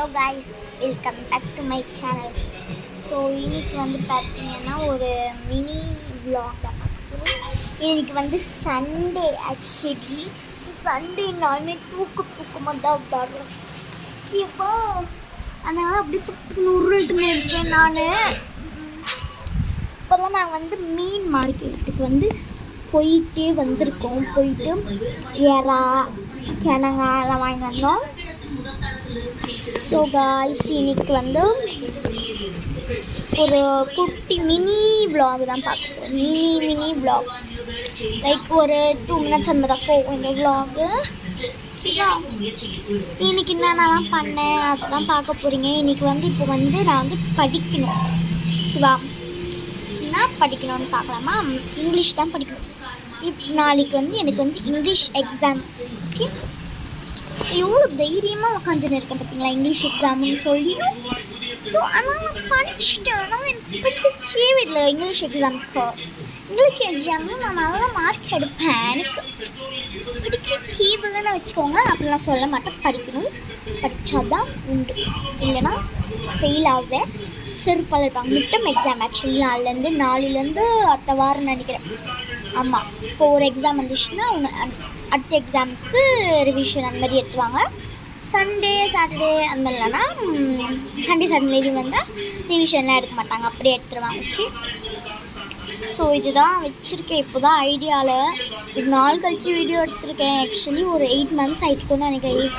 Hello guys, welcome back to my channel. So இன்றைக்கி வந்து பார்த்தீங்கன்னா ஒரு மினி vlog தான் பார்க்க போகிறோம். இன்றைக்கி வந்து சண்டே. ஆக்சுவலி சண்டே நானே தூக்கமாக தான் வர்றேன். ஓகேவா, அதனால் அப்படி உருட்டுன்னு இருக்கேன் நான். இப்போதான் நாங்கள் வந்து மீன் மார்க்கெட்டுக்கு வந்து போயிட்டே வந்திருக்கோம். போயிட்டு எறா கிணங்கா எல்லாம் வாங்கி வந்தோம். ஸோ காய்ஸ், இன்னைக்கு வந்து ஒரு குட்டி மினி vlog தான் பார்க்குறோம். மினி vlog லைக் ஒரு 2 minutes அந்த தான் போகும் இந்த vlog. இன்னைக்கு என்னென்னலாம் பண்ணேன் அதுதான் பார்க்க போகிறீங்க. இன்னைக்கு வந்து இப்போ வந்து நான் வந்து படிக்கணும். ஓகேவா, என்ன படிக்கணும்னு பார்க்கலாமா? இங்கிலீஷ் தான் படிக்கணும். நாளைக்கு வந்து எனக்கு வந்து இங்கிலீஷ் எக்ஸாம். ஓகே, எவ்வளோ தைரியமாக உட்காந்துன்னு இருக்கேன் பார்த்தீங்களா, இங்கிலீஷ் எக்ஸாம்னு சொல்லி. ஸோ அதனால் நான் படிச்சுட்டேன். ஆனால் எனக்கு படிக்க தேவையில்லை இங்கிலீஷ் எக்ஸாமுக்கு. இங்கிலீஷ் எக்ஸாமில் நான் நல்லா மார்க் எடுப்பேன். எனக்கு படிக்க தேவையில்லைன்னு வச்சுக்கோங்க. அப்படிலாம் சொல்ல மாட்டேன். படிக்கணும், படித்தாதான் உண்டு, இல்லைன்னா ஃபெயில் ஆகுவேன். செருப்பால் இருப்பாங்க. மிட்டம் எக்ஸாம் ஆக்சுவலி நாலுலேருந்து அடுத்த வாரம் நினைக்கிறேன். ஆமாம், இப்போ ஒரு எக்ஸாம் வந்துச்சுன்னா அடுத்த எக்ஸாமுக்கு ரிவிஷன் அந்த மாதிரி எடுத்துவாங்க. சண்டே சாட்டர்டே அந்த மாதிரி இல்லைன்னா சண்டே லீவ் வந்தால் ரிவிஷன்லாம் எடுக்க மாட்டாங்க, அப்படியே எடுத்துருவாங்க. ஓகே, ஸோ இதுதான் வச்சுருக்கேன். இப்போ தான் ஐடியாவில் ஒரு நாள் கழிச்சு வீடியோ எடுத்திருக்கேன். ஆக்சுவலி ஒரு 8 months ஆகிட்டுருக்கும்னு நினைக்கிறேன்.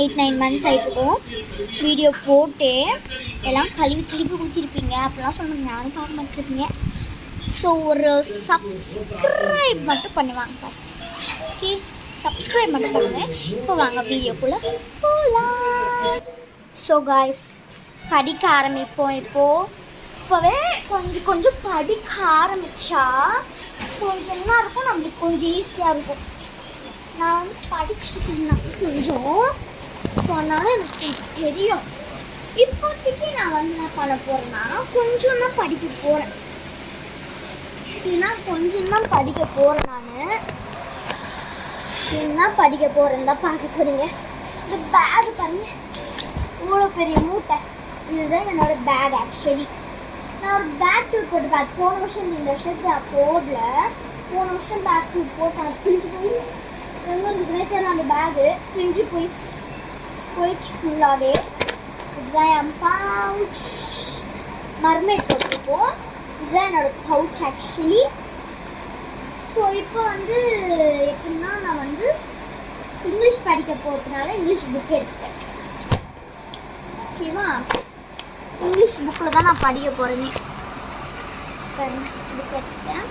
8-9 months ஆகிட்டுருக்கும் வீடியோ போட்டு. எல்லாம் கழுவி ஊற்றிருப்பீங்க அப்படிலாம் சொல்லுங்க, யாரும் பார்க்க மாட்டேருப்பீங்க. ஸோ ஒரு சப்ஸ்கிரைப் மட்டும் பண்ணுவாங்க. ஓகே, சப்ஸ்கிரைப் மட்டும் பண்ணுங்கள். இப்போ வாங்க வீடியோக்குள்ளே போகலாம். ஸோ காய்ஸ், படிக்க ஆரம்பிப்போம். இப்போவே கொஞ்சம் படிக்க ஆரம்பித்தா கொஞ்சம் என்ன இருக்கும், நம்மளுக்கு கொஞ்சம் ஈஸியாக இருக்கும். நான் வந்து படிச்சுக்கிட்டேன்னா கொஞ்சம், ஸோ அதனால் எனக்கு கொஞ்சம் தெரியும். இப்போதைக்கு நான் வந்து என்ன பண்ண போகிறேன்னா கொஞ்சம் தான் படிக்க போகிறேன். ஏன்னா கொஞ்சம் தான் படிக்க போகிறேன். நான் என்ன படிக்க போகிறேன்னு தான் பார்க்க போகிறீங்க. இந்த பேக் பாருங்க, இவ்வளோ பெரிய மூட்டை. இதுதான் என்னோடய பேக். ஆக்சுவலி நான் ஒரு பேக் டூர் போட்டு பேக் போன வருஷம் இந்த வருஷத்துக்கு நான் போடல. போன வருஷம் பேக் டூர் போட்டேன். பிரிஞ்சு போய் எங்கே இருக்குதுனே தெரியல. அந்த பேகு பிரிஞ்சு போயிடுச்சு ஃபுல்லாகவே. இதுதான் என் பவுச். மர்மேட் போட்டுருக்கோம். இதுதான் என்னோடய பவுச் ஆக்சுவலி. ஸோ இப்போ வந்து எப்படின்னா நான் வந்து இங்கிலீஷ் படிக்க போகிறதுனால இங்கிலீஷ் புக் எடுத்துட்டேன். ஓகேவா, இங்கிலீஷ் புக்கில் தான் நான் படிக்க போகிறேனே. புக் எடுத்துட்டேன்.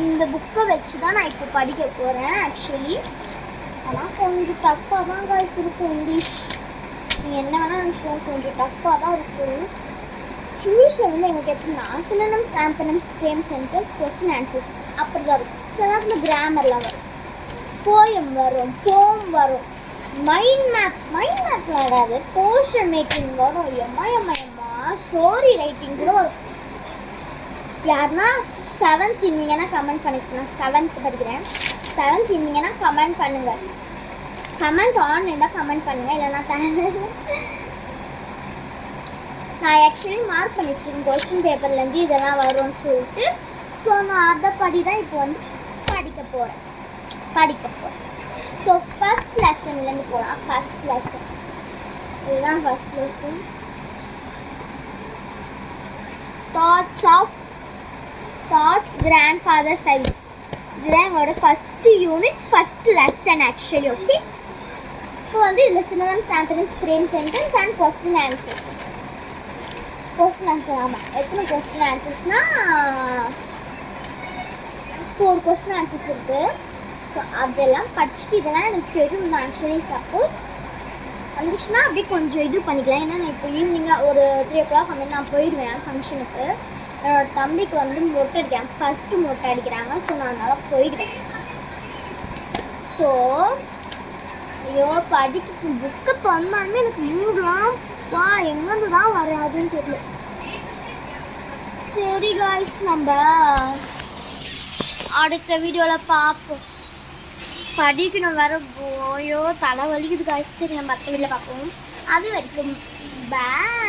இந்த புக்கை வச்சு தான் நான் இப்போ படிக்க போகிறேன் ஆக்சுவலி. ஆனால் கொஞ்சம் டஃப்பாக தான் காய்ஸ் இருக்கும் இங்கிலீஷ். நீங்கள் என்ன வேணால் நினச்சிக்கோங்க, கொஞ்சம் டஃப்பாக தான் இருக்கும். இங்கிலீஷில் வந்து எங்களுக்கு எப்படின்னா synonyms, antonyms, frame sentence, question answers அப்படி தான் இருக்கும். சில நேரத்தில் கிராமர்லாம் வரும், போயம் வரும், போம் வரும், மைண்ட் மேப்லாம் வராது, போஸ்டர் மேக்கிங் வரும், எம்மா ஸ்டோரி ரைட்டிங் கூட வரும். யாருன்னா 7th இருந்தீங்கன்னா கமெண்ட் பண்ணிக்கலாம். 7th படிக்கிறேன். 7th இருந்தீங்கன்னா கமெண்ட் பண்ணுங்கள். கமெண்ட் ஆன் இருந்தால் கமெண்ட் பண்ணுங்கள், இல்லைன்னா நான் ஆக்சுவலி மார்க் பண்ணி வச்சுருக்கேன் கொஸ்டின் பேப்பர்லேருந்து இதெல்லாம் வரும்னு சொல்லிட்டு. ஸோ நான் அதை படி தான் இப்போ வந்து படிக்க போகிறேன். ஸோ ஃபஸ்ட் லெசன்லேருந்து போகலாம். ஃபஸ்ட் லெசன் இதுதான். First lesson that's grandfather size. இதுதான் எங்களோட first unit, first lesson actually. Okay, இப்போ வந்து இதில் synonyms, antonyms, frame sentence and question answer. Question answer, ஆமாம். எத்தனை கொஸ்டின் ஆன்சர்ஸ்னால் 4 கொஸ்டின் ஆன்சர்ஸ் இருக்குது. ஸோ அதெல்லாம் படிச்சுட்டு இதெல்லாம் எனக்கு தெரியும் தான் ஆக்சுவலி. சப்போஸ் வந்துச்சுன்னா அப்படியே கொஞ்சம் இது பண்ணிக்கலாம். ஏன்னா நான் இப்போ ஈவினிங்காக ஒரு 3 o'clock வந்து நான் போயிடுவேன் ஃபங்க்ஷனுக்கு. என்னோடய தம்பிக்கு வந்து மொட்டை அடிக்கிறேன், ஃபஸ்ட்டு மொட்டை அடிக்கிறாங்க. ஸோ நான் அதனால் போயிடுவேன். ஸோ ஐயோ, படிக்க புக்கை பண்ணாலுமே எனக்கு மூடலாம் எங்கேருந்து தான் வராதுன்னு தெரியல. சரி காய்ஸ், நம்ம அடுத்த வீடியோவில் பார்ப்போம். படிக்கணும் வேற போயோ தலை வலிக்குது காய்ச்சி. சரி நம்ம அடுத்த வீட்டில் பார்ப்போம். அது வரைக்கும் பாய்.